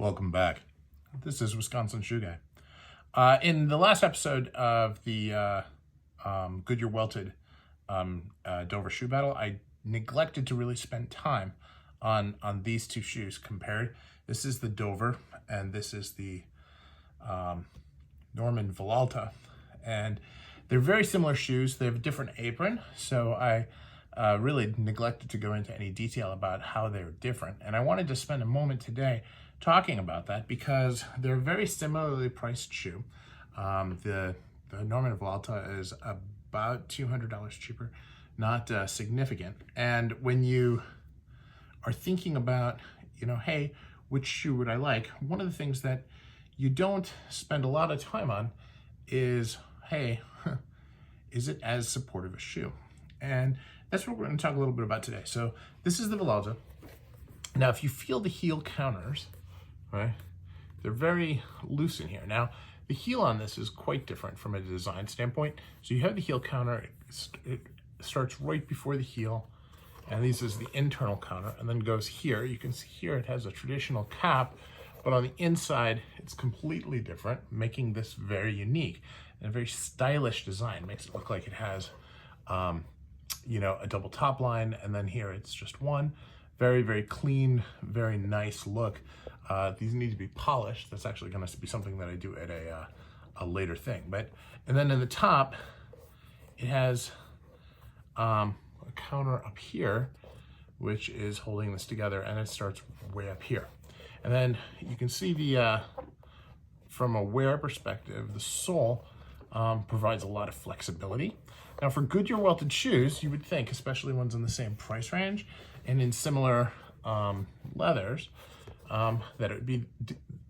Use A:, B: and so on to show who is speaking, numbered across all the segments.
A: Welcome back. This is Wisconsin Shoe Guy. In the last episode of the Goodyear Welted Dover shoe battle, I neglected to really spend time on these two shoes compared. This is the Dover and this is the Norman Villalta, and they're very similar shoes. They have a different apron, so I really neglected to go into any detail about how they're different. And I wanted to spend a moment today talking about that because they're a very similarly priced shoe. The Norman Villalta is about $200 cheaper, not significant. And when you are thinking about, hey, which shoe would I like? One of the things that you don't spend a lot of time on is, hey, is it as supportive a shoe? And that's what we're going to talk a little bit about today. So this is the Villalta. Now, if you feel the heel counters, right, they're very loose in here. Now, the heel on this is quite different from a design standpoint. So you have the heel counter, it starts right before the heel, and this is the internal counter, and then goes here. You can see here it has a traditional cap, but on the inside, it's completely different, making this very unique and a very stylish design. Makes it look like it has, a double top line, and then here it's just one. Very, very clean, very nice look. These need to be polished. That's actually going to be something that I do at a later thing. And then in the top, it has a counter up here, which is holding this together, and it starts way up here. And then you can see from a wear perspective, the sole provides a lot of flexibility. Now, for Goodyear welted shoes, you would think, especially ones in the same price range and in similar leathers, that it would be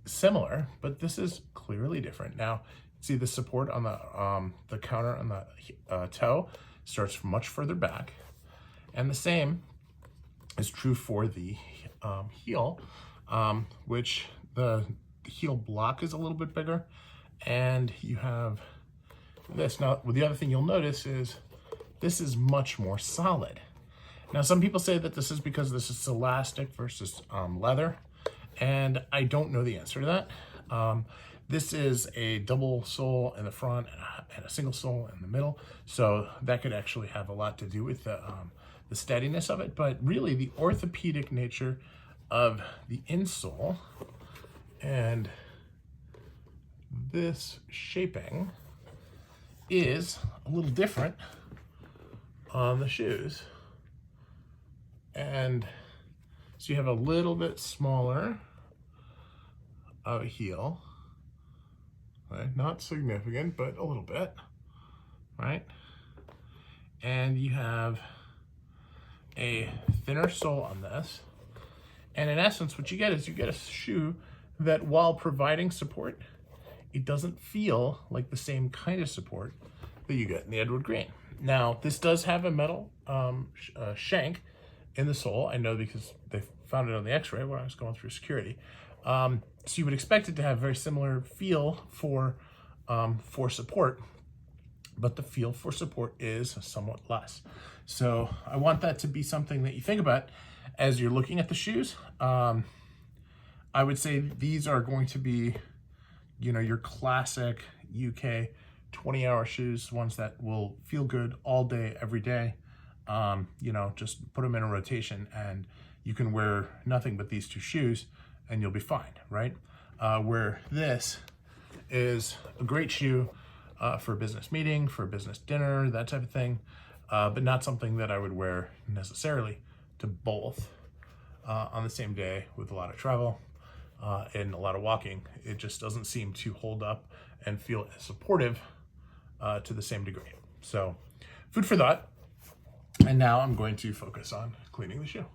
A: similar, but this is clearly different. Now, see the support on the counter on the toe starts much further back, and the same is true for the heel, which the heel block is a little bit bigger, and you have this. Now, the other thing you'll notice is this is much more solid. Now, some people say that this is because this is elastic versus leather, and I don't know the answer to that. This is a double sole in the front and a single sole in the middle, so that could actually have a lot to do with the steadiness of it, but really the orthopedic nature of the insole and this shaping is a little different on the shoes. And so you have a little bit smaller of a heel, right? Not significant, but a little bit, right? And you have a thinner sole on this. And in essence, what you get is you get a shoe that, while providing support, it doesn't feel like the same kind of support that you get in the Edward Green. Now, this does have a metal shank in the sole. I know because they found it on the x-ray when I was going through security. So you would expect it to have very similar feel for support, but the feel for support is somewhat less. So I want that to be something that you think about as you're looking at the shoes. I would say these are going to be, your classic UK 20-hour shoes, ones that will feel good all day, every day. Just put them in a rotation and you can wear nothing but these two shoes and you'll be fine, right? Where this is a great shoe for a business meeting, for a business dinner, that type of thing, but not something that I would wear necessarily to both on the same day with a lot of travel and a lot of walking. It just doesn't seem to hold up and feel as supportive to the same degree. So food for thought. And now I'm going to focus on cleaning the shoe.